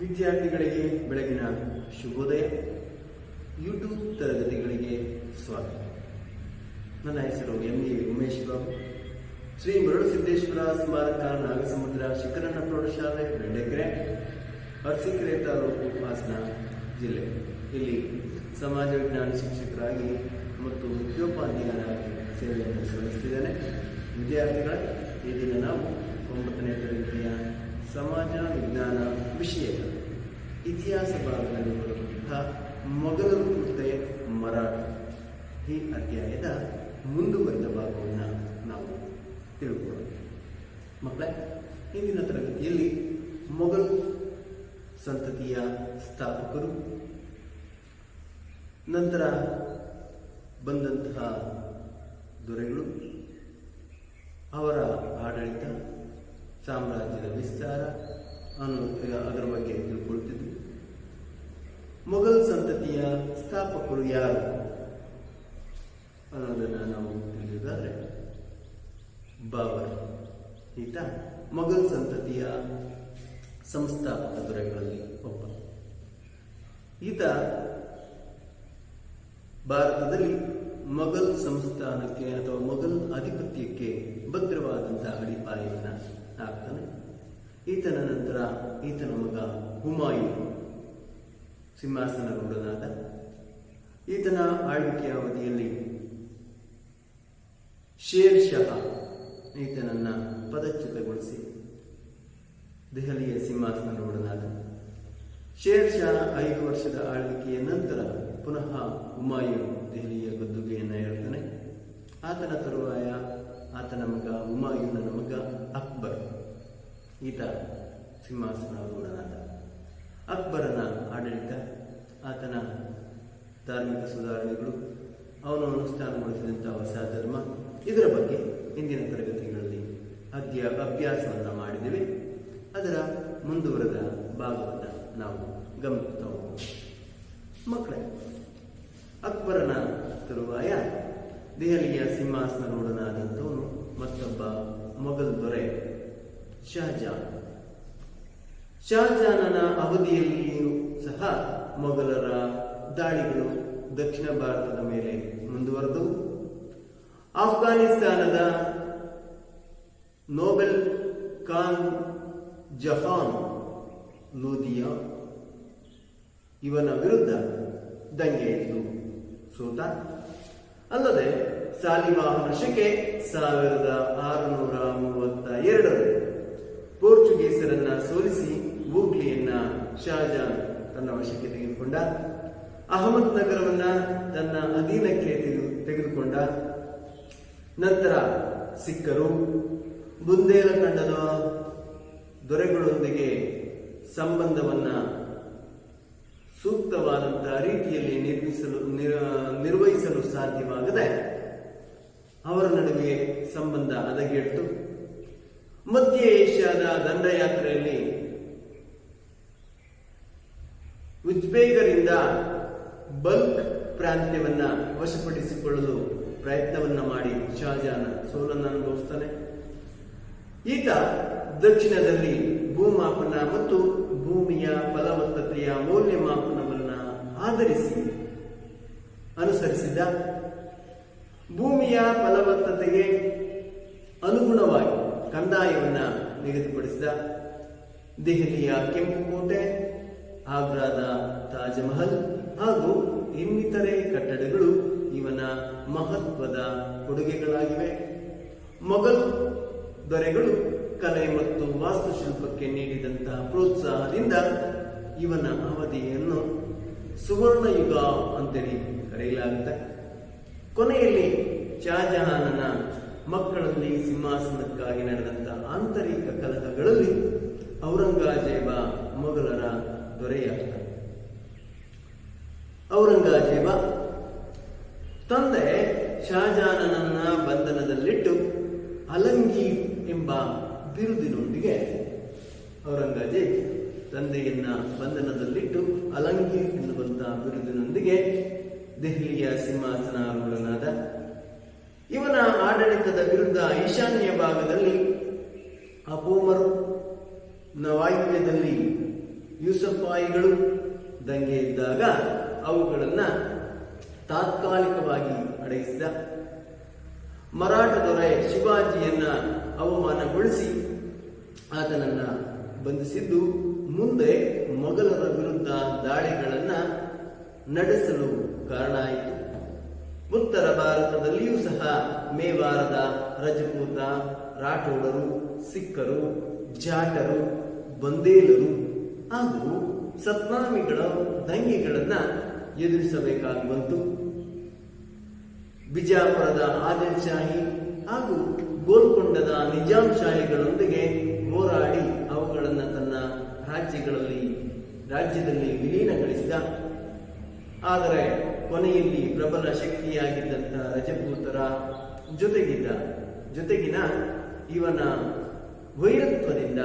ವಿದ್ಯಾರ್ಥಿಗಳಿಗೆ ಬೆಳಗಿನ ಶುಭೋದಯ. ಯೂಟ್ಯೂಬ್ ತರಗತಿಗಳಿಗೆ ಸ್ವಾಗತ. ನನ್ನ ಹೆಸರು ಎಂ.ಎ. ಉಮೇಶ್ ಬಾಬು. ಶ್ರೀ ಮರಳುಸಿದ್ದೇಶ್ವರ ಸ್ಮಾರಕ ನಾಗಸಮುದ್ರ ಶಿಖರಣ್ಣ ಪ್ರೌಢಶಾಲೆ, ಬೆಂಡೆಕೆರೆ, ಅರಸೀಕೆರೆ ತಾಲೂಕು, ಹಾಸನ ಜಿಲ್ಲೆ. ಇಲ್ಲಿ ಸಮಾಜ ವಿಜ್ಞಾನ ಶಿಕ್ಷಕರಾಗಿ ಮತ್ತು ಮುಖ್ಯೋಪಾಧ್ಯಾಯರಾಗಿ ಸೇವೆಯನ್ನು ಸಲ್ಲಿಸುತ್ತಿದ್ದೇನೆ. ವಿದ್ಯಾರ್ಥಿಗಳ ಈ ದಿನ ನಾವು 9ನೇ ತರಗತಿಯ ಸಮಾಜ ವಿಜ್ಞಾನ ವಿಷಯದ ಇತಿಹಾಸ ಭಾಗದಲ್ಲಿ ಬರುವಂತಹ ಮೊಘಲರು ಮತ್ತೆ ಮರಾಠ ಈ ಅಧ್ಯಾಯದ ಮುಂದುವರಿದ ಭಾಗವನ್ನು ನಾವು ತಿಳ್ಕೊಳ್ಳೋಣ. ಮಕ್ಕಳೇ, ಇಂದಿನ ತರಗತಿಯಲ್ಲಿ ಮೊಘಲ್ ಸಂತತಿಯ ಸ್ಥಾಪಕರು, ನಂತರ ಬಂದಂತಹ ದೊರೆಗಳು, ಅವರ ಆಡಳಿತ, ಸಾಮ್ರಾಜ್ಯದ ವಿಸ್ತಾರ ಅದರ ಬಗ್ಗೆ ತಿಳ್ಕೊಳ್ತಿದ್ವಿ. ಮೊಘಲ್ ಸಂತತಿಯ ಸ್ಥಾಪಕರು ಯಾರು ಅನ್ನೋದನ್ನು ನಾವು ತಿಳಿಯೋದಾದ್ರೆ, ಬಾಬರ್ ಈತ ಮೊಘಲ್ ಸಂತತಿಯ ಸಂಸ್ಥಾಪಕ ದೊರೆಗಳಲ್ಲಿ ಒಬ್ಬ. ಈತ ಭಾರತದಲ್ಲಿ ಮೊಘಲ್ ಸಂಸ್ಥಾನಕ್ಕೆ ಅಥವಾ ಮೊಘಲ್ ಆಧಿಪತ್ಯಕ್ಕೆ ಭದ್ರವಾದಂತಹ ಅಡಿಪಾಯವನ್ನು ಹಾಕ್ತಾನೆ. ಈತನ ನಂತರ ಈತನ ಮಗ ಹುಮಾಯೂನ್ ಸಿಂಹಾಸನರೂಢನಾದ. ಈತನ ಆಳ್ವಿಕೆಯ ಅವಧಿಯಲ್ಲಿ ಶೇರ್ ಶಹಾ ಈತನನ್ನ ಪದಚ್ಯುತಗೊಳಿಸಿ ದೆಹಲಿಯ ಸಿಂಹಾಸನರೂಢನಾದ. ಶೇರ್ ಶಾ 5 ವರ್ಷದ ಆಳ್ವಿಕೆಯ ನಂತರ ಪುನಃ ಹುಮಾಯೂನ್ ದೆಹಲಿಯ ಗದ್ದುಗೆಯನ್ನು ಏರ್ತಾನೆ. ಆತನ ತರುವಾಯ ಆತನ ಮಗ ಹುಮಾಯೂನನ ಮಗ ಅಕ್ಬರ್ ಈತ ಸಿಂಹಾಸನಾರೂಢನಾದ. ಅಕ್ಬರನ ಆಡಳಿತ, ಆತನ ಧಾರ್ಮಿಕ ಸುಧಾರಣೆಗಳು, ಅವನು ಅನುಷ್ಠಾನಗೊಳಿಸಿದಂತಹ ಹೊಸ ಧರ್ಮ, ಇದರ ಬಗ್ಗೆ ಇಂದಿನ ತರಗತಿಗಳಲ್ಲಿ ಅಭ್ಯಾಸವನ್ನು ಮಾಡಿದ್ದೇವೆ. ಅದರ ಮುಂದುವರೆದ ಭಾಗವನ್ನು ನಾವು ಗಮನಿಸ್ತಾ ಹೋಗೋಣ. ಮಕ್ಕಳೇ, ಅಕ್ಬರನ ತರುವಾಯ ದೆಹಲಿಯ ಸಿಂಹಾಸನರೂಢನಾದಂಥವನು ಮತ್ತೊಬ್ಬ ಮೊಘಲ್ ದೊರೆ ಶಹಜಾನ್. ಶಹಜಾನನ ಅವಧಿಯಲ್ಲಿಯೂ ಸಹ ಮೊಘಲರ ದಾಳಿಗಳು ದಕ್ಷಿಣ ಭಾರತದ ಮೇಲೆ ಮುಂದುವರೆದವು. ಆಫ್ಘಾನಿಸ್ತಾನದ ನೋಬೆಲ್ ಖಾನ್ ಜಹಾನ್ ಲೋಧಿಯಾ ಇವನ ವಿರುದ್ಧ ದಂಗೆ ಎದ್ದು ಸೋತ. ಅಲ್ಲದೆ ಸಾಲಿವಾಹನ ಶಕೆ 1632 ಪೋರ್ಚುಗೀಸರನ್ನ ಸೋಲಿಸಿ ಹೂಗ್ಲಿಯನ್ನ ಶಹಜಾನ್ ತನ್ನ ವಶಕ್ಕೆ ತೆಗೆದುಕೊಂಡ. ಅಹಮದ್ ನಗರವನ್ನ ತನ್ನ ಅಧೀನಕ್ಕೆ ತೆಗೆದುಕೊಂಡ. ನಂತರ ಸಿಖ್ಖರು ಬುಂದೇಲಖಂಡದ ದೊರೆಗಳೊಂದಿಗೆ ಸಂಬಂಧವನ್ನ ಸೂಕ್ತವಾದಂತಹ ರೀತಿಯಲ್ಲಿ ನಿರ್ವಹಿಸಲು ಸಾಧ್ಯವಾಗದೆ ಅವರ ನಡುವೆ ಸಂಬಂಧ ಹದಗೆಟ್ಟು ಮಧ್ಯ ಏಷ್ಯಾದ ದಂಡಯಾತ್ರೆಯಲ್ಲಿ ಉಜ್ಬೇಕರಿಂದ ಬಲ್ಕ್ ಪ್ರಾಂತ್ಯವನ್ನ ವಶಪಡಿಸಿಕೊಳ್ಳಲು ಪ್ರಯತ್ನವನ್ನ ಮಾಡಿ ಶಹಜಾನ್ ಸೋಲನ್ನು ಅನುಭವಿಸ್ತಾನೆ. ಈತ ದಕ್ಷಿಣದಲ್ಲಿ ಭೂಮಾಪನ ಮತ್ತು ಭೂಮಿಯ ಫಲವತ್ತತೆಯ ಮೌಲ್ಯಮಾಪನವನ್ನ ಆಧರಿಸಿ ಅನುಸರಿಸಿದ. ಭೂಮಿಯ ಫಲವತ್ತತೆಗೆ ಅನುಗುಣವಾಗಿ ಕಂದಾಯವನ್ನ ನಿಗದಿಪಡಿಸಿದ. ದೆಹಲಿಯ ಕೆಂಪು ಕೋಟೆ, ಆಗ್ರಾದ ತಾಜ್ ಮಹಲ್ ಹಾಗೂ ಇನ್ನಿತರೆ ಕಟ್ಟಡಗಳು ಇವನ ಮಹತ್ವದ ಕೊಡುಗೆಗಳಾಗಿವೆ. ಮೊಘಲ್ ದೊರೆಗಳು ಕಲೆ ಮತ್ತು ವಾಸ್ತುಶಿಲ್ಪಕ್ಕೆ ನೀಡಿದಂತಹ ಪ್ರೋತ್ಸಾಹದಿಂದ ಇವನ ಅವಧಿಯನ್ನು ಸುವರ್ಣ ಯುಗ ಅಂತೇಳಿ ಕರೆಯಲಾಗುತ್ತೆ. ಕೊನೆಯಲ್ಲಿ ಶಹಜಹಾನನ ಮಕ್ಕಳಲ್ಲಿ ಸಿಂಹಾಸನಕ್ಕಾಗಿ ನಡೆದಂತಹ ಆಂತರಿಕ ಕಲಹಗಳಲ್ಲಿ ಔರಂಗಜೇಬ ಮೊಘಲರ ದೊರೆಯಾಗ್ತಾನೆ. ಔರಂಗಜೇಬ ತಂದೆ ಶಹಜಹಾನನನ್ನ ಬಂಧನದಲ್ಲಿಟ್ಟು ಅಲಂಗೀರ್ ಎಂಬ ಬಿರುದಿನೊಂದಿಗೆ ಔರಂಗಜೇಬ್ ತಂದೆಯನ್ನ ಬಂಧನದಲ್ಲಿಟ್ಟು ಅಲಂಗೀರ್ ಎನ್ನುವಂತಹ ಬಿರುದಿನೊಂದಿಗೆ ದೆಹಲಿಯ ಸಿಂಹಾಸನಾರೂಢನಾದ. ಇವನ ಆಡಳಿತದ ವಿರುದ್ಧ ಈಶಾನ್ಯ ಭಾಗದಲ್ಲಿ ಅಪೋಮರು ವಾಯುವ್ಯದಲ್ಲಿ ಯೂಸಫಾಯಿಗಳು ದಂಗೆ ಇದ್ದಾಗ ಅವುಗಳನ್ನ ತಾತ್ಕಾಲಿಕವಾಗಿ ಅಡಗಿಸಿದ. ಮರಾಠ ದೊರೆ ಶಿವಾಜಿಯನ್ನ ಅವಮಾನಗೊಳಿಸಿ ಆತನನ್ನ ಬಂಧಿಸಿದ್ದು ಮುಂದೆ ಮೊಘಲರ ವಿರುದ್ಧ ದಾಳಿಗಳನ್ನ ನಡೆಸಲು ಕಾರಣ ಆಯಿತು. ಉತ್ತರ ಭಾರತದಲ್ಲಿಯೂ ಸಹ ಮೇವಾರದ ರಜಪೂತ, ರಾಠೋಡರು, ಸಿಖ್ಖರು, ಜಾಟರು, ಬಂದೇಲರು ಹಾಗೂ ಸತ್ನಾಮಿಗಳ ದಂಗೆಗಳನ್ನ ಎದುರಿಸಬೇಕಾಗಿ ಬಂತು. ಬಿಜಾಪುರದ ಆದಿಲ್ ಶಾಹಿ ಹಾಗೂ ಗೋಲ್ಕೊಂಡದ ನಿಜಾಂ ಶಾಹಿಗಳೊಂದಿಗೆ ಹೋರಾಡಿ ಅವುಗಳನ್ನು ತನ್ನ ರಾಜ್ಯದಲ್ಲಿ ವಿಲೀನಗೊಳಿಸಿದ. ಆದರೆ ಕೊನೆಯಲ್ಲಿ ಪ್ರಬಲ ಶಕ್ತಿಯಾಗಿದ್ದಂತಹ ರಜಪೂತರ ಜೊತೆಗಿನ ಇವನ ವೈರತ್ವದಿಂದ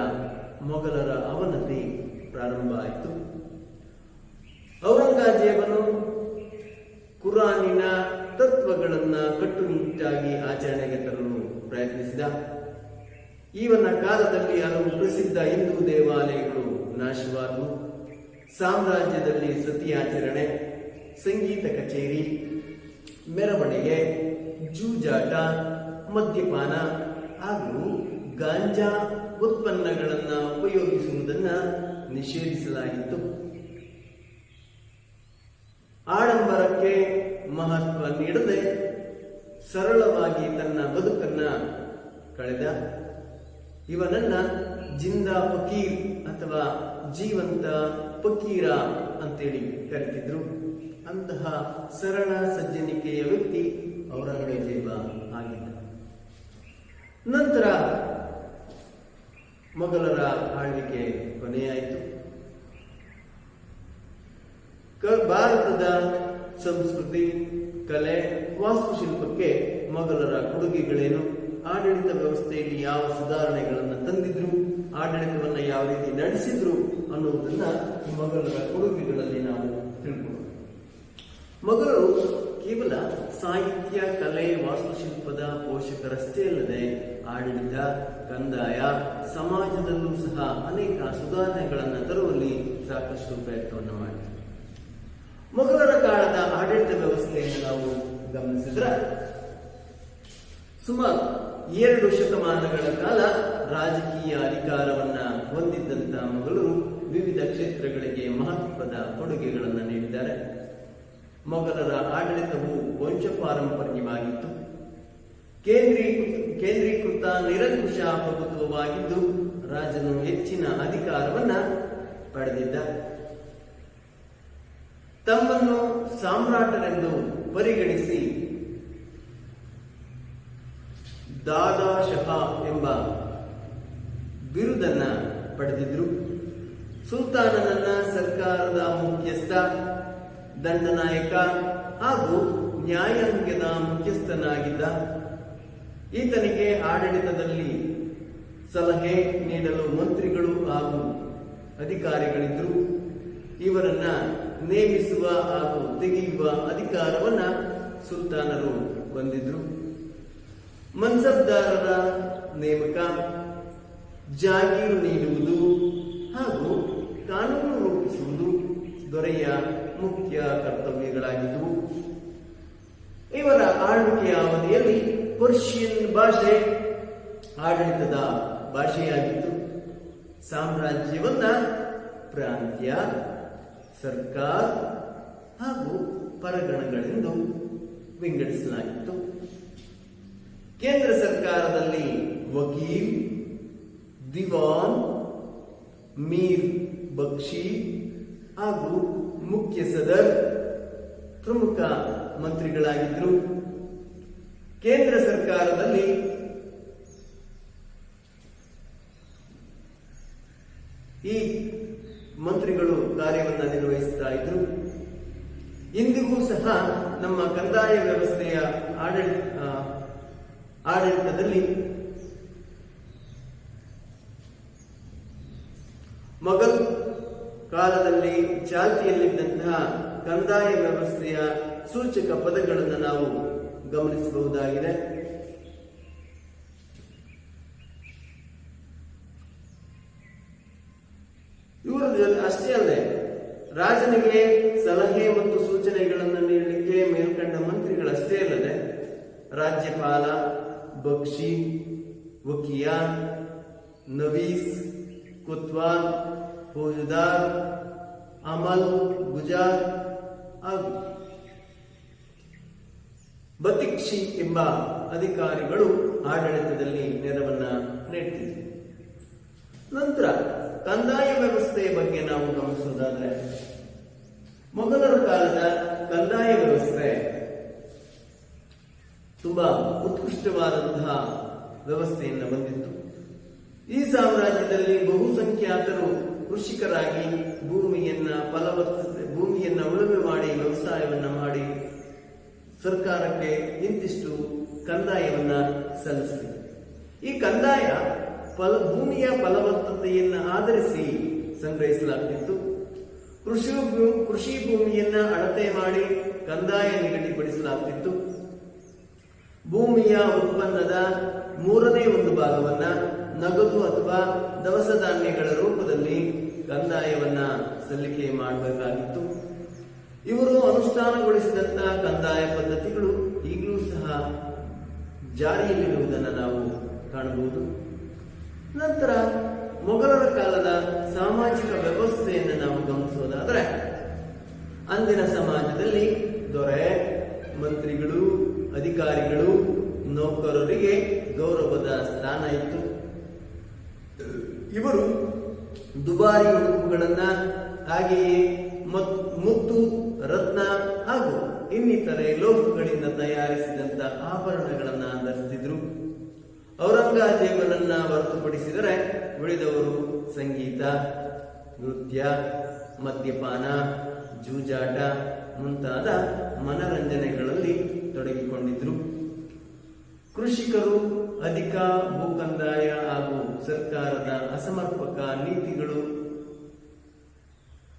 ಮೊಘಲರ ಅವನತಿ ಪ್ರಾರಂಭ ಆಯಿತು. ಔರಂಗಜೇಬನು ಕುರಾನಿನ ತತ್ವಗಳನ್ನ ಕಟ್ಟುನಿಟ್ಟಾಗಿ ಆಚರಣೆಗೆ ತರಲು ಪ್ರಯತ್ನಿಸಿದ. ಇವನ ಕಾಲದಲ್ಲಿ ಹಲವು ಪ್ರಸಿದ್ಧ ಹಿಂದೂ ದೇವಾಲಯಗಳು ನಾಶವಾದವು. ಸಾಮ್ರಾಜ್ಯದಲ್ಲಿ ಸತಿಯಾಚರಣೆ, ಸಂಗೀತ ಕಚೇರಿ, ಮೆರವಣಿಗೆ, ಜೂಜಾಟ, ಮದ್ಯಪಾನ ಹಾಗೂ ಗಾಂಜಾ ಉತ್ಪನ್ನಗಳನ್ನ ಉಪಯೋಗಿಸುವುದನ್ನ ನಿಷೇಧಿಸಲಾಗಿತ್ತು. ಆಡಂಬರಕ್ಕೆ ಮಹತ್ವ ನೀಡದೆ ಸರಳವಾಗಿ ತನ್ನ ಬದುಕನ್ನ ಕಳೆದ. ಇವನನ್ನ ಜಿಂದಾ ಫಕೀರ್ ಅಥವಾ ಜೀವಂತ ಫಕೀರ ಅಂತೇಳಿ ಕರೆತಿದ್ರು. ಅಂತಹ ಸರಳ ಸಜ್ಜನಿಕೆಯ ವ್ಯಕ್ತಿ ಔರಂಗಜೇಬ ಆಗಿದ್ದ. ನಂತರ ಮೊಘಲರ ಆಳ್ವಿಕೆ ಕೊನೆಯಾಯಿತು. ಭಾರತದ ಸಂಸ್ಕೃತಿ, ಕಲೆ, ವಾಸ್ತುಶಿಲ್ಪಕ್ಕೆ ಮೊಘಲರ ಕೊಡುಗೆಗಳೇನು, ಆಡಳಿತ ವ್ಯವಸ್ಥೆಯಲ್ಲಿ ಯಾವ ಸುಧಾರಣೆಗಳನ್ನು ತಂದಿದ್ರು, ಆಡಳಿತವನ್ನ ಯಾವ ರೀತಿ ನಡೆಸಿದ್ರು ಅನ್ನುವುದನ್ನ ಈ ಮೊಘಲರ ಕೊಡುಗೆಗಳಲ್ಲಿ ನಾವು ತಿಳ್ಕೊಳ್ಳೋಣ. ಮೊಘಲರು ಕೇವಲ ಸಾಹಿತ್ಯ, ಕಲೆ, ವಾಸ್ತುಶಿಲ್ಪದ ಪೋಷಕರಷ್ಟೇ ಅಲ್ಲದೆ ಆಡಳಿತ, ಕಂದಾಯ, ಸಮಾಜದಲ್ಲೂ ಸಹ ಅನೇಕ ಸುಧಾರಣೆಗಳನ್ನು ತರುವಲ್ಲಿ ಸಾಕಷ್ಟು ಪ್ರಯತ್ನವನ್ನು ಮಾಡಿದರು. ಮೊಘಲರ ಕಾಲದ ಆಡಳಿತ ವ್ಯವಸ್ಥೆಯನ್ನು ನಾವು ಗಮನಿಸಿದ್ರೆ ಸುಮಾರು 2 ಶತಮಾನಗಳ ಕಾಲ ರಾಜಕೀಯ ಅಧಿಕಾರವನ್ನ ಹೊಂದಿದ್ದಂತಹ ಮೊಘಲರು ವಿವಿಧ ಕ್ಷೇತ್ರಗಳಿಗೆ ಮಹತ್ವದ ಕೊಡುಗೆಗಳನ್ನು ನೀಡಿದ್ದಾರೆ. ಮೊಘಲರ ಆಡಳಿತವು ವಂಶಪಾರಂಪರ್ಯವಾಗಿತ್ತು. ಕೇಂದ್ರೀಕೃತ ನಿರಂಕುಶ ಪ್ರಭುತ್ವವಾಗಿದ್ದು ರಾಜನು ಹೆಚ್ಚಿನ ಅಧಿಕಾರವನ್ನ ಪಡೆದಿದ್ದ. ತಮ್ಮನ್ನು ಸಾಮ್ರಾಟರೆಂದು ಪರಿಗಣಿಸಿ ದಾದಾ ಶಹಾ ಎಂಬ ಬಿರುದನ್ನ ಪಡೆದಿದ್ರು. ಸುಲ್ತಾನನನ್ನ ಸರ್ಕಾರದ ಮುಖ್ಯಸ್ಥ, ದಂಡನಾಯಕ ಹಾಗೂ ನ್ಯಾಯಾಂಗದ ಮುಖ್ಯಸ್ಥನಾಗಿದ್ದ. ಈತನಿಗೆ ಆಡಳಿತದಲ್ಲಿ ಸಲಹೆ ನೀಡಲು ಮಂತ್ರಿಗಳು ಹಾಗೂ ಅಧಿಕಾರಿಗಳಿದ್ರು. ಇವರನ್ನ ನೇಮಿಸುವ ಹಾಗೂ ತೆಗೆಯುವ ಅಧಿಕಾರವನ್ನ ಸುಲ್ತಾನರು ಹೊಂದಿದ್ರು. ಮನ್ಸಬ್ದಾರರ ನೇಮಕ, ಜಾಗೀರು ನೀಡುವುದು ಹಾಗೂ ಕಾನೂನು ರೂಪಿಸುವುದು ದೊರೆಯ ಮುಖ್ಯ ಕರ್ತವ್ಯಗಳಾಗಿದ್ದವು. ಇವರ ಆಳ್ವಿಕೆಯ ಅವಧಿಯಲ್ಲಿ ಪರ್ಷಿಯನ್ ಭಾಷೆ ಆಡಳಿತದ ಭಾಷೆಯಾಗಿತ್ತು. ಸಾಮ್ರಾಜ್ಯವನ್ನ ಪ್ರಾಂತ್ಯ, ಸರ್ಕಾರ ಹಾಗೂ ಪರಗಣಗಳೆಂದು ವಿಂಗಡಿಸಲಾಗಿತ್ತು. ಕೇಂದ್ರ ಸರ್ಕಾರದಲ್ಲಿ ವಕೀಲ್, ದಿವಾನ್, ಮೀರ್ ಬಕ್ಷಿ ಹಾಗೂ ಮುಖ್ಯ ಸದರ್ ಪ್ರಮುಖ ಮಂತ್ರಿಗಳಾಗಿದ್ದರು. ಕೇಂದ್ರ ಸರ್ಕಾರದಲ್ಲಿ ಈ ಮಂತ್ರಿಗಳು ಕಾರ್ಯವನ್ನು ನಿರ್ವಹಿಸ್ತಾ ಇದ್ರು. ಇಂದಿಗೂ ಸಹ ನಮ್ಮ ಕಂದಾಯ ವ್ಯವಸ್ಥೆಯ ಆಡಳಿತದಲ್ಲಿ ಮೊಘಲ್ ಕಾಲದಲ್ಲಿ ಚಾಲ್ತಿಯಲ್ಲಿದ್ದಂತಹ ಕಂದಾಯ ವ್ಯವಸ್ಥೆಯ ಸೂಚಕ ಪದಗಳನ್ನು ನಾವು ಗಮನಿಸಬಹುದಾಗಿದೆ. ಇವರ ಅಷ್ಟೇ ಅಲ್ಲದೆ ರಾಜನಿಗೆ ಸಲಹೆ ಮತ್ತು ಸೂಚನೆಗಳನ್ನು ನೀಡಲಿಕ್ಕೆ ಮೇಲ್ಕಂಡ ಮಂತ್ರಿಗಳಷ್ಟೇ ಅಲ್ಲದೆ ರಾಜ್ಯಪಾಲ, ಬಕ್ಷಿ, ವಕಿಯ, ನವೀಸ್, ಕೊತ್ವಾಲ್, ಫೌಜದಾರ್, ಅಮಲ್, ಗುಜಾರ್ ಹಾಗೂ ಬತಿಕ್ಷಿ ಎಂಬ ಅಧಿಕಾರಿಗಳು ಆಡಳಿತದಲ್ಲಿ ನೆರವನ್ನ ನೀಡುತ್ತಿದ್ದರು. ನಂತರ ಕಂದಾಯ ವ್ಯವಸ್ಥೆಯ ಬಗ್ಗೆ ನಾವು ಗಮನಿಸುವುದಾದರೆ ಮೊಘಲರ ಕಾಲದ ಕಂದಾಯ ವ್ಯವಸ್ಥೆ ತುಂಬಾ ಉತ್ಕೃಷ್ಟವಾದಂತಹ ವ್ಯವಸ್ಥೆಯನ್ನು ಹೊಂದಿತ್ತು. ಈ ಸಾಮ್ರಾಜ್ಯದಲ್ಲಿ ಬಹುಸಂಖ್ಯಾತರು ಕೃಷಿಕರಾಗಿ ಭೂಮಿಯನ್ನ ಉಳುಮೆ ಮಾಡಿ ವ್ಯವಸಾಯವನ್ನ ಮಾಡಿ ಸರ್ಕಾರಕ್ಕೆ ಇಂತಿಷ್ಟು ಕಂದಾಯವನ್ನ ಸಲ್ಲಿಸಿದೆ. ಈ ಕಂದಾಯ ಭೂಮಿಯ ಫಲವತ್ತತೆಯನ್ನ ಆಧರಿಸಿ ಸಂಗ್ರಹಿಸಲಾಗುತ್ತಿತ್ತು. ಕೃಷಿ ಭೂಮಿಯನ್ನ ಅಳತೆ ಮಾಡಿ ಕಂದಾಯ ನಿಗದಿಪಡಿಸಲಾಗುತ್ತಿತ್ತು. ಭೂಮಿಯ ಉತ್ಪನ್ನದ 1/3 ಭಾಗವನ್ನ ನಗದು ಅಥವಾ ದವಸ ಧಾನ್ಯಗಳ ರೂಪದಲ್ಲಿ ಕಂದಾಯವನ್ನ ಸಲ್ಲಿಕೆ ಮಾಡಬೇಕಾಗಿತ್ತು. ಇವರು ಅನುಷ್ಠಾನಗೊಳಿಸಿದಂತಹ ಕಂದಾಯ ಪದ್ಧತಿಗಳು ಈಗಲೂ ಸಹ ಜಾರಿಯಲ್ಲಿರುವುದನ್ನು ನಾವು ಕಾಣಬಹುದು. ನಂತರ ಮೊಘಲರ ಕಾಲದ ಸಾಮಾಜಿಕ ವ್ಯವಸ್ಥೆಯನ್ನು ನಾವು ಗಮನಿಸುವುದಾದರೆ ಅಂದಿನ ಸಮಾಜದಲ್ಲಿ ದೊರೆ, ಮಂತ್ರಿಗಳು, ಅಧಿಕಾರಿಗಳು, ನೌಕರರಿಗೆ ಗೌರವದ ಸ್ಥಾನ ಇತ್ತು. ಇವರು ದುಬಾರಿ ಉಡುಪುಗಳನ್ನ, ಹಾಗೆಯೇ ಮುತ್ತು, ರತ್ನ ಹಾಗೂ ಇನ್ನಿತರೆ ಲೋಹಗಳಿಂದ ತಯಾರಿಸಿದಂತ ಆಭರಣಗಳನ್ನ ಧರಿಸುತ್ತಿದ್ರು. ಔರಂಗಜೇಬನನ್ನ ಹೊರತುಪಡಿಸಿದರೆ ಉಳಿದವರು ಸಂಗೀತ, ನೃತ್ಯ, ಮದ್ಯಪಾನ, ಜೂಜಾಟ ಮುಂತಾದ ಮನರಂಜನೆಗಳಲ್ಲಿ ತೊಡಗಿಕೊಂಡಿದ್ರು. ಕೃಷಿಕರು ಅಧಿಕ ಭೂಕಂದಾಯ ಹಾಗೂ ಸರ್ಕಾರದ ಅಸಮರ್ಪಕ ನೀತಿಗಳು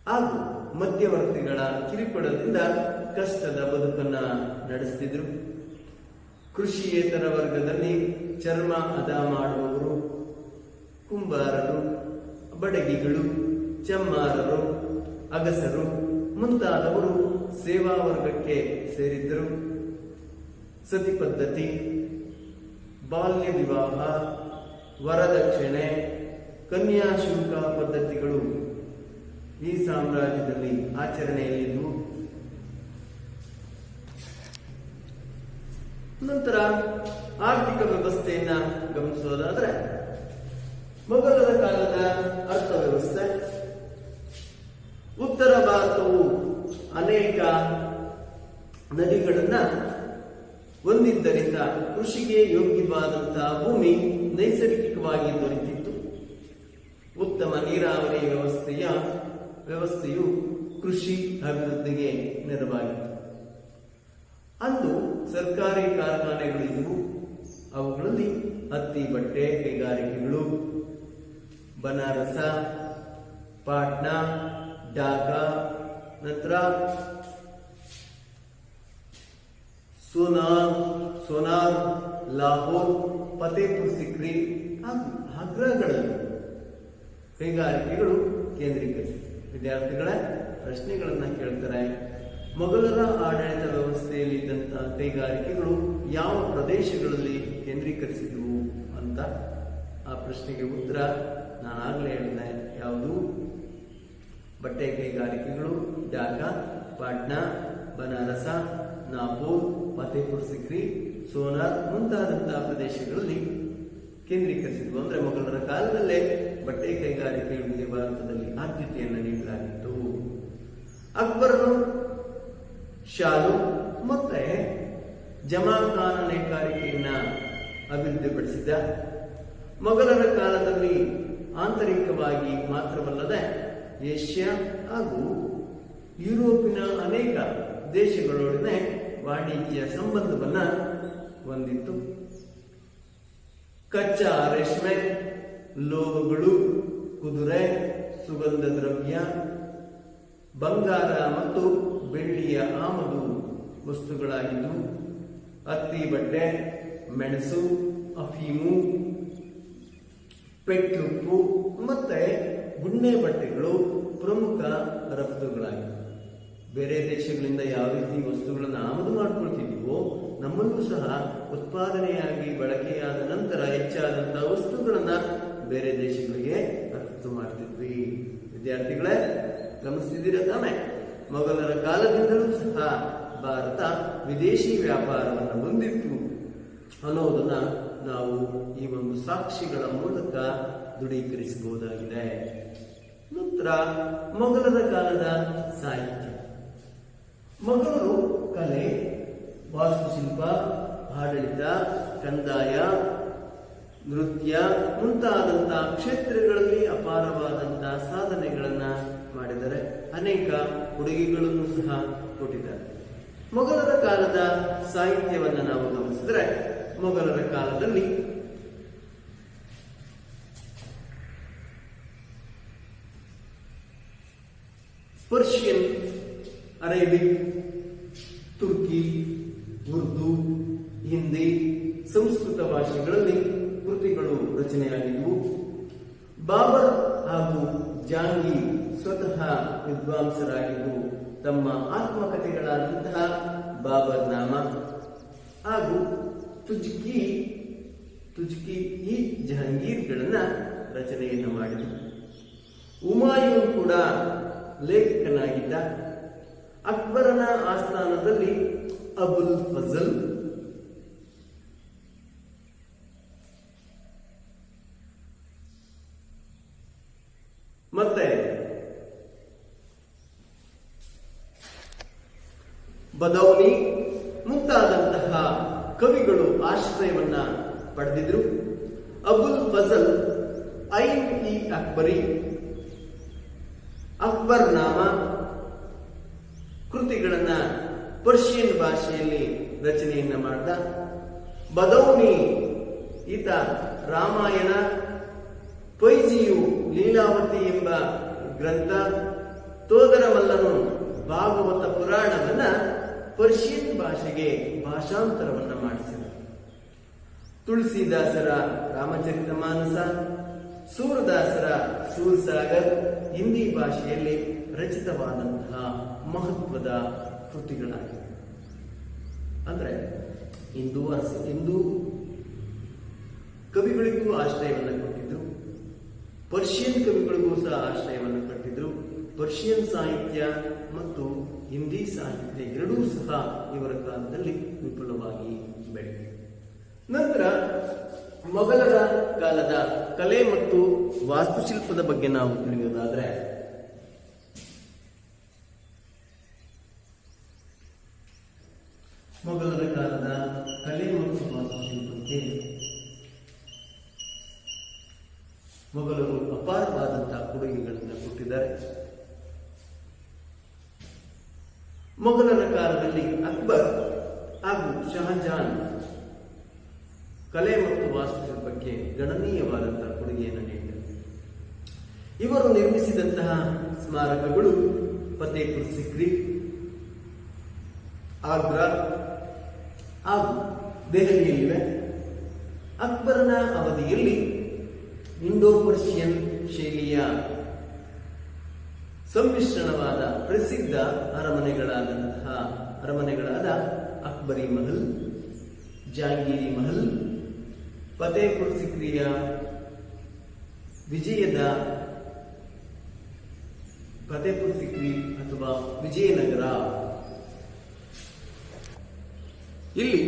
ಹಾಗೂ ಮಧ್ಯವರ್ತಿಗಳ ಕಿರುಕುಳದಿಂದ ಕಷ್ಟದ ಬದುಕನ್ನ ನಡೆಸುತ್ತಿದ್ರು. ಕೃಷಿಯೇತರ ವರ್ಗದಲ್ಲಿ ಚರ್ಮ ಹದ ಮಾಡುವವರು, ಕುಂಬಾರರು, ಬಡಗಿಗಳು, ಚಮ್ಮಾರರು, ಅಗಸರು ಮುಂತಾದವರು ಸೇವಾ ವರ್ಗಕ್ಕೆ ಸೇರಿದ್ದರು. ಸತಿ ಪದ್ಧತಿ, ಬಾಲ್ಯ ವಿವಾಹ, ವರದಕ್ಷಿಣೆ, ಕನ್ಯಾಶುಲ್ಕ ಪದ್ಧತಿಗಳು ಈ ಸಾಮ್ರಾಜ್ಯದಲ್ಲಿ ಆಚರಣೆಯಲ್ಲಿದ್ದವು. ನಂತರ ಆರ್ಥಿಕ ವ್ಯವಸ್ಥೆಯನ್ನ ಗಮನಿಸೋದಾದ್ರೆ ಮೊಘಲರ ಕಾಲದ ಅರ್ಥವ್ಯವಸ್ಥೆ. ಉತ್ತರ ಭಾರತವು ಅನೇಕ ನದಿಗಳನ್ನ ಹೊಂದಿದ್ದರಿಂದ ಕೃಷಿಗೆ ಯೋಗ್ಯವಾದಂತಹ ಭೂಮಿ ನೈಸರ್ಗಿಕವಾಗಿ ದೊರೆತಿತ್ತು. ಉತ್ತಮ ನೀರಾವರಿ ವ್ಯವಸ್ಥೆಯು ಕೃಷಿ ಅಭಿವೃದ್ಧಿಗೆ ನೆರವಾಗಿತ್ತು. ಅಂದು ಸರ್ಕಾರಿ ಕಾರ್ಖಾನೆಗಳಿದ್ದವು. ಅವುಗಳಲ್ಲಿ ಹತ್ತಿ ಬಟ್ಟೆ ಕೈಗಾರಿಕೆಗಳು, ಬನಾರಸ, ಪಾಟ್ನಾ, ಢಾಕಾ, ನಂತರ ಸೋನಾರ್, ಲಾಹೋರ್, ಫತೇಪುರ್ ಸಿಕ್ರಿ ಹಾಗೂ ಆಗ್ರಾಗಳಲ್ಲಿ ಕೈಗಾರಿಕೆಗಳು ಕೇಂದ್ರೀಕರಿಸಿವೆ. ವಿದ್ಯಾರ್ಥಿಗಳ ಪ್ರಶ್ನೆಗಳನ್ನ ಕೇಳ್ತಾರೆ. ಮೊಘಲರ ಆಡಳಿತ ವ್ಯವಸ್ಥೆಯಲ್ಲಿ ಇದ್ದಂತಹ ಕೈಗಾರಿಕೆಗಳು ಯಾವ ಪ್ರದೇಶಗಳಲ್ಲಿ ಕೇಂದ್ರೀಕರಿಸಿದವು ಅಂತ ಆ ಪ್ರಶ್ನೆಗೆ ಉತ್ತರ ನಾನಾಗಲೇ ಹೇಳಿದೆ. ಯಾವುದು? ಬಟ್ಟೆ ಕೈಗಾರಿಕೆಗಳು ಢಾಕಾ, ಪಾಟ್ನಾ, ಬನಾರಸ, ನಾಪೂರ್, ಫತೇಪುರ್ ಸಿಕ್ರಿ, ಸೋನಾರ್ ಮುಂತಾದಂತಹ ಪ್ರದೇಶಗಳಲ್ಲಿ ಕೇಂದ್ರೀಕರಿಸಿದ್ವು. ಅಂದ್ರೆ ಮೊಘಲರ ಕಾಲದಲ್ಲೇ ಬಟ್ಟೆ ಕೈಗಾರಿಕೆಗಳಿಗೆ ಭಾರತದಲ್ಲಿ ಆದ್ಯತೆಯನ್ನು ನೀಡಲಾಗಿತ್ತು. ಅಕ್ಬರನು ಶಾಲು ಮತ್ತೆ ಜಮಾಖಾನ ನೇಕಾರಿಕೆಯನ್ನ ಅಭಿವೃದ್ಧಿಪಡಿಸಿದ. ಮೊಘಲರ ಕಾಲದಲ್ಲಿ ಆಂತರಿಕವಾಗಿ ಮಾತ್ರವಲ್ಲದೆ ಏಷ್ಯಾ ಹಾಗೂ ಯುರೋಪಿನ ಅನೇಕ ದೇಶಗಳೊಡನೆ ವಾಣಿಜ್ಯ ಸಂಬಂಧವನ್ನ ಹೊಂದಿತ್ತು. ಕಚ್ಚಾ ರೇಷ್ಮೆ, ಲೋಹಗಳು, ಕುದುರೆ, ಸುಗಂಧ ದ್ರವ್ಯ, ಬಂಗಾರ ಮತ್ತು ಬೆಳ್ಳಿಯ ಆಮದು ವಸ್ತುಗಳಾಗಿದ್ದು, ಹತ್ತಿ ಬಟ್ಟೆ, ಮೆಣಸು, ಅಫೀಮು, ಪೆಟ್ಲುಪ್ಪು ಮತ್ತೆ ಗುಣ್ಣೆ ಬಟ್ಟೆಗಳು ಪ್ರಮುಖ ರಫ್ತುಗಳಾಗಿವೆ. ಬೇರೆ ದೇಶಗಳಿಂದ ಯಾವ ರೀತಿ ವಸ್ತುಗಳನ್ನು ಆಮದು ಮಾಡ್ಕೊಳ್ತಿದ್ವೋ ನಮ್ಮಲ್ಲೂ ಸಹ ಉತ್ಪಾದನೆಯಾಗಿ ಬಳಕೆಯಾದ ನಂತರ ಹೆಚ್ಚಾದಂತಹ ವಸ್ತುಗಳನ್ನ ಬೇರೆ ದೇಶಗಳಿಗೆ ರಫ್ತು ಮಾಡ್ತಿದ್ವಿ. ವಿದ್ಯಾರ್ಥಿಗಳೇ, ಗಮನಿಸ್ತಿದ್ದೀರ ತಾನೆ? ಮೊಘಲರ ಕಾಲದಿಂದಲೂ ಸಹ ಭಾರತ ವಿದೇಶಿ ವ್ಯಾಪಾರವನ್ನು ಹೊಂದಿತ್ತು ಅನ್ನೋದನ್ನ ನಾವು ಈ ಒಂದು ಸಾಕ್ಷಿಗಳ ಮೂಲಕ ದೃಢೀಕರಿಸಬಹುದಾಗಿದೆ. ನಂತರ ಮೊಘಲರ ಕಾಲದ ಸಾಹಿತ್ಯ. ಮೊಘಲರು ಕಲೆ, ವಾಸ್ತುಶಿಲ್ಪ, ಆಡಳಿತ, ಕಂದಾಯ, ನೃತ್ಯ ಮುಂತಾದಂತಹ ಕ್ಷೇತ್ರಗಳಲ್ಲಿ ಅಪಾರವಾದಂತಹ ಸಾಧನೆಗಳನ್ನ ಮಾಡಿದರೆ ಅನೇಕ ಕೊಡುಗೆಗಳನ್ನು ಸಹ ಕೊಟ್ಟಿದ್ದಾರೆ. ಮೊಘಲರ ಕಾಲದ ಸಾಹಿತ್ಯವನ್ನು ನಾವು ಗಮನಿಸಿದ್ರೆ, ಮೊಘಲರ ಕಾಲದಲ್ಲಿ ಪರ್ಷಿಯನ್, ಅರೇಬಿಕ್, ತುರ್ಕಿ, ಉರ್ದು, ಹಿಂದಿ, ಸಂಸ್ಕೃತ ಭಾಷೆಗಳಲ್ಲಿ ಕೃತಿಗಳು ರಚನೆಯಾಗಿದ್ದವು. ಬಾಬರ್ ಹಾಗೂ ಜಹಾಂಗೀರ್ ಸ್ವತಃ ವಿದ್ವಾಂಸರಾಗಿದ್ದು ತಮ್ಮ ಆತ್ಮಕಥೆಗಳಾದಂತಹ ಬಾಬರ್ ನಾಮ ಹಾಗೂ ತುಜ್ಕಿ ಈ ಜಹಾಂಗೀರ್ಗಳನ್ನ ರಚನೆಯನ್ನು ಮಾಡಿದರು. ಹುಮಾಯೂನ್ ಕೂಡ ಲೇಖಕನಾಗಿದ್ದ. ಅಕ್ಬರನ ಆಸ್ಥಾನದಲ್ಲಿ ಅಬುಲ್ ಫಜಲ್, ಮತ್ತೆ ಬದೌನಿ ಮುಂತಾದಂತಹ ಕವಿಗಳು ಆಶ್ರಯವನ್ನ ಪಡೆದಿದ್ರು. ಅಬುಲ್ ಫಜಲ್ ಅಕ್ಬರಿ, ಅಕ್ಬರ್ ನಾಮ ಕೃತಿಗಳನ್ನ ಪರ್ಷಿಯನ್ ಭಾಷೆಯಲ್ಲಿ ರಚನೆಯನ್ನ ಮಾಡಿದ. ಬದೌನಿ ಈತ ರಾಮಾಯಣ, ಪೈಜಿಯು ಲೀಲಾವತಿ ಎಂಬ ಗ್ರಂಥ, ತೋದರಮಲ್ಲನು ಭಾಗವತ ಪುರಾಣವನ್ನ ಪರ್ಷಿಯನ್ ಭಾಷೆಗೆ ಭಾಷಾಂತರವನ್ನ ಮಾಡಿಸಿದ. ತುಳಸಿದಾಸರ ರಾಮಚರಿತ ಮಾನಸ, ಸೂರದಾಸರ ಸೂರಸಾಗರ್ ಹಿಂದಿ ಭಾಷೆಯಲ್ಲಿ ರಚಿತವಾದಂತಹ ಮಹತ್ವದ ಕೃತಿಗಳಾಗಿವೆ. ಅಂದ್ರೆ ಹಿಂದೂ ಕವಿಗಳಿಗೂ ಆಶ್ರಯವನ್ನು ಕೊಟ್ಟಿದ್ರು, ಪರ್ಷಿಯನ್ ಕವಿಗಳಿಗೂ ಸಹ ಆಶ್ರಯವನ್ನು ಕೊಟ್ಟಿದ್ರು. ಪರ್ಷಿಯನ್ ಸಾಹಿತ್ಯ ಮತ್ತು ಹಿಂದಿ ಸಾಹಿತ್ಯ ಎರಡೂ ಸಹ ಇವರ ಕಾಲದಲ್ಲಿ ವಿಪುಲವಾಗಿ ಬೆಳೆದಿವೆ. ನಂತರ ಮೊಘಲರ ಕಾಲದ ಕಲೆ ಮತ್ತು ವಾಸ್ತುಶಿಲ್ಪದ ಬಗ್ಗೆ ನಾವು ತಿಳಿಯೋದಾದ್ರೆ, ಮೊಘಲರ ಕಾಲದ ಕಲೆ ಮತ್ತು ವಾಸ್ತುಶಿಲ್ಪಕ್ಕೆ ಮೊಘಲರು ಅಪಾರವಾದಂತಹ ಕೊಡುಗೆಗಳನ್ನು ಕೊಟ್ಟಿದ್ದಾರೆ. ಮೊಘಲರ ಕಾಲದಲ್ಲಿ ಅಕ್ಬರ್ ಹಾಗೂ ಶಹಜಾನ್ ಕಲೆ ಮತ್ತು ವಾಸ್ತುಶಿಲ್ಪಕ್ಕೆ ಗಣನೀಯವಾದಂತಹ ಕೊಡುಗೆಯನ್ನು ನೀಡಿದರು. ಇವರು ನಿರ್ಮಿಸಿದಂತಹ ಸ್ಮಾರಕಗಳು ಫತೇಪುರ್ ಸಿಕ್ರಿ, ಆಗ್ರಾ ಹಾಗೂ ದೆಹಲಿಯಲ್ಲಿವೆ. ಅಕ್ಬರನ ಅವಧಿಯಲ್ಲಿ ಇಂಡೋ ಪರ್ಷಿಯನ್ ಶೈಲಿಯ ಸಮ್ಮಿಶ್ರಣವಾದ ಪ್ರಸಿದ್ಧ ಅರಮನೆಗಳಾದ ಅಕ್ಬರಿ ಮಹಲ್, ಜಹಾಂಗೀರಿ ಮಹಲ್, ಫತೇಪುರ್ ಸಿಕ್ರಿಯ ಫತೇಪುರ್ ಸಿಕ್ರಿ ಅಥವಾ ವಿಜಯನಗರ, ಇಲ್ಲಿ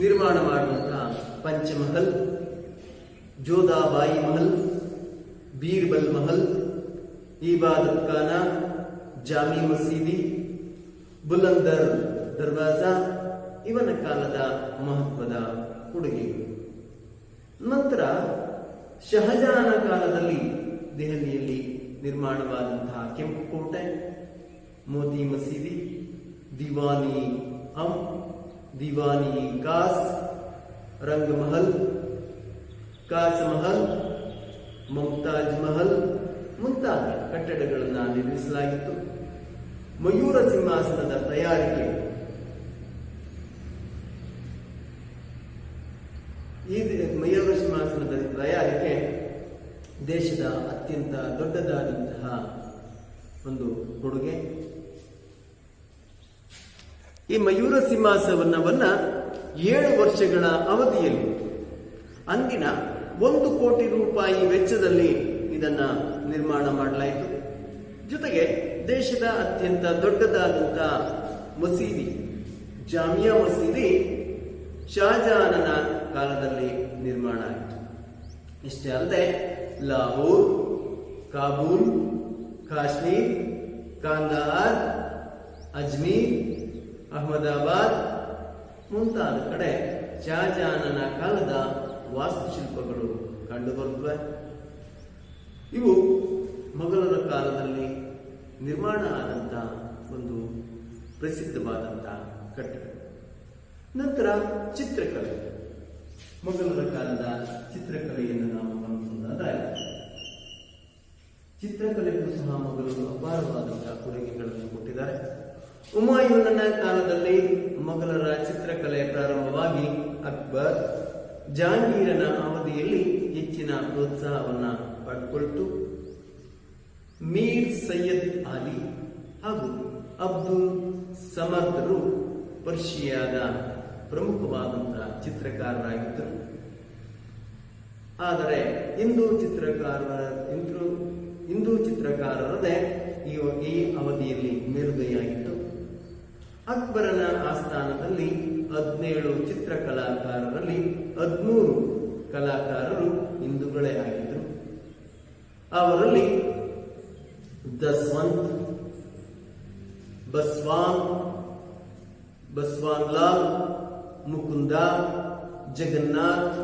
ನಿರ್ಮಾಣ ಮಾಡುವಂತಹ ಪಂಚಮಹಲ್, ಜೋಧಾಬಾಯಿ ಮಹಲ್, ಬೀರ್ಬಲ್ ಮಹಲ್, ಇಬಾದತ್ ಖಾನ, ಜಾಮಿ ಮಸೀದಿ, ಬುಲಂದರ್ ದರ್ವಾಜಾ ಇವನ ಕಾಲದ ಮಹತ್ವದ ಕೊಡುಗೆಗಳು. ನಂತರ ಶಹಜಾನ ಕಾಲದಲ್ಲಿ ದೆಹಲಿಯಲ್ಲಿ ನಿರ್ಮಾಣವಾದಂತಹ ಕೆಂಪು ಕೋಟೆ, ಮೋತಿ ಮಸೀದಿ, ದಿವಾನಿ ಕಾಸ್, ರಂಗ್ ಮಹಲ್, ಕಾಸ್ ಮಹಲ್, ಮುಮ್ತಾಜ್ ಮಹಲ್ ಮುಂತಾದ ಕಟ್ಟಡಗಳನ್ನು ನಿರ್ಮಿಸಲಾಗಿತ್ತು. ಮಯೂರ ಸಿಂಹಾಸನದ ತಯಾರಿಕೆ, ಮಯೂರ ಸಿಂಹಾಸನದ ತಯಾರಿಕೆ ದೇಶದ ಅತ್ಯಂತ ದೊಡ್ಡದಾದಂತಹ ಒಂದು ಕೊಡುಗೆ. ಈ ಮಯೂರ ಸಿಂಹಾಸನವನ್ನ 7 ವರ್ಷಗಳ ಅವಧಿಯಲ್ಲಿ ಅಂದಿನ 1 ಕೋಟಿ ರೂಪಾಯಿ ವೆಚ್ಚದಲ್ಲಿ ಇದನ್ನ ನಿರ್ಮಾಣ ಮಾಡಲಾಯಿತು. ಜೊತೆಗೆ ದೇಶದ ಅತ್ಯಂತ ದೊಡ್ಡದಾದಂಥ ಮಸೀದಿ ಜಾಮಿಯಾ ಮಸೀದಿ ಶಹಜಹಾನನ ಕಾಲದಲ್ಲಿ ನಿರ್ಮಾಣ ಆಯಿತು. ಇಷ್ಟೇ ಅಲ್ಲದೆ ಲಾಹೋರ್, ಕಾಬೂಲ್, ಕಾಶ್ಮೀರ್, ಕಾಂದಹಾರ್, ಅಜ್ಮೀರ್, ಅಹಮದಾಬಾದ್ ಮುಂತಾದ ಕಡೆ ಶಹಜಹಾನನ ಕಾಲದ ವಾಸ್ತುಶಿಲ್ಪಗಳು ಕಂಡುಬರುತ್ತವೆ. ಇವು ಮೊಘಲರ ಕಾಲದಲ್ಲಿ ನಿರ್ಮಾಣ ಆದಂಥ ಒಂದು ಪ್ರಸಿದ್ಧವಾದಂಥ ಕಟ್ಟಡ. ನಂತರ ಚಿತ್ರಕಲೆ. ಮೊಘಲರ ಕಾಲದ ಚಿತ್ರಕಲೆಯನ್ನು ನಾವು ಗಮನಿಸುವುದಾದರೆ ಚಿತ್ರಕಲೆಗೂ ಸಹ ಮೊಘಲರು ಅಪಾರವಾದಂತಹ ಕೊಡುಗೆಗಳನ್ನು ಕೊಟ್ಟಿದ್ದಾರೆ. ಹುಮಾಯೂನನ ಕಾಲದಲ್ಲಿ ಮೊಘಲರ ಚಿತ್ರಕಲೆ ಪ್ರಾರಂಭವಾಗಿ ಅಕ್ಬರ್, ಜಹಾಂಗೀರನ ಅವಧಿಯಲ್ಲಿ ಹೆಚ್ಚಿನ ಪ್ರೋತ್ಸಾಹವನ್ನ ಪಡೆದುಕೊಳ್ತು. ಮೀರ್ ಸೈಯದ್ ಅಲಿ ಹಾಗೂ ಅಬ್ದುಲ್ ಸಮರ್ಥರು ಪರ್ಷಿಯಾದ ಪ್ರಮುಖವಾದಂತಹ ಚಿತ್ರಕಾರರಾಗಿದ್ದರು. ಆದರೆ ಹಿಂದೂ ಚಿತ್ರಕಾರರದೇ ಈ ಅವಧಿಯಲ್ಲಿ ಮೇಲುಗೈಯಾಗಿತ್ತು. ಅಕ್ಬರನ ಆಸ್ಥಾನದಲ್ಲಿ 17 ಚಿತ್ರಕಲಾಕಾರರಲ್ಲಿ 13 ಕಲಾಕಾರರು ಹಿಂದೂಗಳೇ ಆಗಿದ್ದರು. ಅವರಲ್ಲಿ ದಸ್ವಂತ್, ಬಸ್ವಾನ್ ಲಾಲ್, ಮುಕುಂದ, ಜಗನ್ನಾಥ್,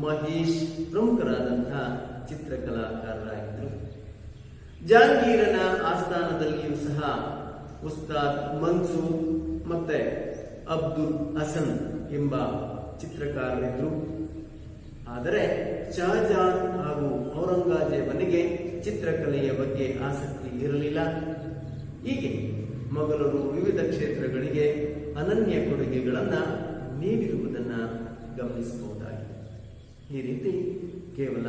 ಮಹೇಶ್ ಪ್ರಮುಖರಾದಂತಹ ಚಿತ್ರಕಲಾಕಾರರಾಗಿದ್ದರು. ಜಹಾಂಗೀರನ ಆಸ್ಥಾನದಲ್ಲಿಯೂ ಸಹ ಉಸ್ತಾದ್ ಮನ್ಸೂರ್ ಮತ್ತೆ ಅಬ್ದುಲ್ ಹಸನ್ ಎಂಬ ಚಿತ್ರಕಾರರಿದ್ದರು. ಆದರೆ ಶಹಜಹಾನ್ ಹಾಗೂ ಔರಂಗಜೇಬನಿಗೆ ಚಿತ್ರಕಲೆಯ ಬಗ್ಗೆ ಆಸಕ್ತಿ ಇರಲಿಲ್ಲ. ಹೀಗೆ ಮೊಘಲರು ವಿವಿಧ ಕ್ಷೇತ್ರಗಳಿಗೆ ಅನನ್ಯ ಕೊಡುಗೆಗಳನ್ನು ನೀಡಿರುವುದನ್ನು ಗಮನಿಸಬಹುದಾಗಿದೆ. ಈ ರೀತಿ ಕೇವಲ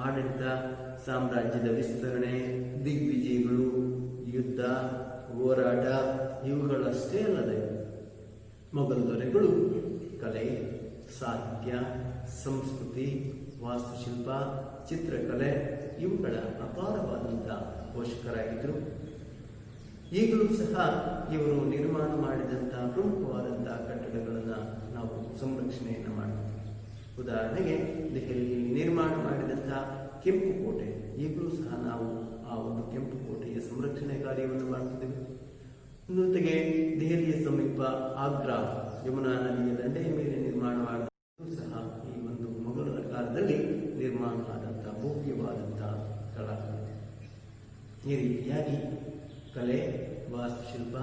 ಆಡಳಿತ, ಸಾಮ್ರಾಜ್ಯದ ವಿಸ್ತರಣೆ, ದಿಗ್ವಿಜಯಗಳು, ಯುದ್ಧ, ಹೋರಾಟ ಇವುಗಳಷ್ಟೇ ಅಲ್ಲದೆ ಮೊಘಲ್ ದೊರೆಗಳು ಕಲೆ, ಸಾಹಿತ್ಯ, ಸಂಸ್ಕೃತಿ, ವಾಸ್ತುಶಿಲ್ಪ, ಚಿತ್ರಕಲೆ ಇವುಗಳ ಅಪಾರವಾದಂತಹ ಪೋಷಕರಾಗಿದ್ದರು. ಈಗಲೂ ಸಹ ಇವರು ನಿರ್ಮಾಣ ಮಾಡಿದಂತಹ ಪ್ರಮುಖವಾದಂತಹ ಕಟ್ಟಡಗಳನ್ನು ನಾವು ಸಂರಕ್ಷಣೆಯನ್ನು ಮಾಡ್ತೀವಿ. ಉದಾಹರಣೆಗೆ ದೆಹಲಿಯಲ್ಲಿ ನಿರ್ಮಾಣ ಮಾಡಿದಂತಹ ಕೆಂಪು ಕೋಟೆ, ಈಗಲೂ ಸಹ ನಾವು ಆ ಒಂದು ಕೆಂಪು ಕೋಟೆಯ ಸಂರಕ್ಷಣೆ ಕಾರ್ಯವನ್ನು ಮಾಡ್ತಿದ್ದೇವೆ. ಜೊತೆಗೆ ದೆಹಲಿಯ ಸಮೀಪ ಆಗ್ರಾ ಯಮುನಾ ನದಿಯ ದಂಡೆಯ ಮೇಲೆ ನಿರ್ಮಾಣವಾದ ಸಹ ಈ ಒಂದು ಮೊಘಲರ ಕಾಲದಲ್ಲಿ ನಿರ್ಮಾಣ ಆದಂತಹ ಭವ್ಯವಾದಂತಹ ಕಲಾಕೃತಿ. ಈ ರೀತಿಯಾಗಿ ಕಲೆ, ವಾಸ್ತುಶಿಲ್ಪ,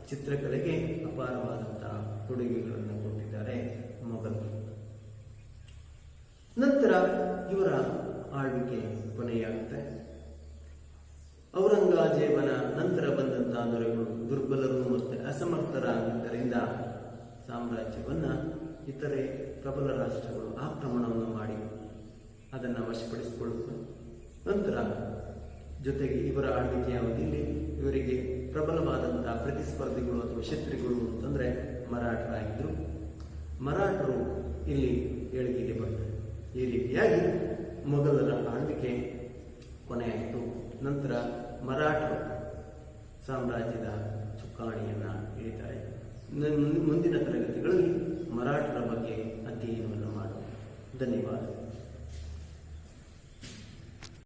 ಚಿತ್ರಕಲೆಗೆ ಅಪಾರವಾದಂತಹ ಕೊಡುಗೆಗಳನ್ನು ಕೊಟ್ಟಿದ್ದಾರೆ ಮೊಘಲರು. ನಂತರ ಇವರ ಆಳ್ವಿಕೆ ಕೊನೆಯಾಗುತ್ತೆ. ಔರಂಗಜೇಬನ ನಂತರ ಬಂದಂತಹ ದೊರೆಗಳು ದುರ್ಬಲರು ಮತ್ತು ಅಸಮರ್ಥರಾಗಿದ್ದರಿಂದ ಸಾಮ್ರಾಜ್ಯವನ್ನ ಇತರೆ ಪ್ರಬಲ ರಾಷ್ಟ್ರಗಳು ಆಕ್ರಮಣವನ್ನು ಮಾಡಿ ಅದನ್ನು ವಶಪಡಿಸಿಕೊಳ್ಳುತ್ತವೆ. ನಂತರ ಜೊತೆಗೆ ಇವರ ಆಳ್ವಿಕೆಯ ಅವಧಿಯಲ್ಲಿ ಇವರಿಗೆ ಪ್ರಬಲವಾದಂತಹ ಪ್ರತಿಸ್ಪರ್ಧಿಗಳು ಅಥವಾ ಶತ್ರುಗಳು ಅಂತಂದ್ರೆ ಮರಾಠರಾಗಿದ್ದರು. ಮರಾಠರು ಇಲ್ಲಿ ಏಳಿಗೆಗೆ ಬಂದರು. ಈ ರೀತಿಯಾಗಿ ಮೊಘಲರ ಆಳ್ವಿಕೆ ಕೊನೆಯಾಯಿತು. ನಂತರ ಮರಾಠರು ಸಾಮ್ರಾಜ್ಯದ ಚುಕ್ಕಾಣಿಯನ್ನ ಹಿಡಿತಾರೆ. ಮುಂದಿನ ತರಗತಿಗಳಲ್ಲಿ ಮರಾಠರ ಬಗ್ಗೆ ಅಧ್ಯಯನವನ್ನು ಮಾಡೋಣ. ಧನ್ಯವಾದ.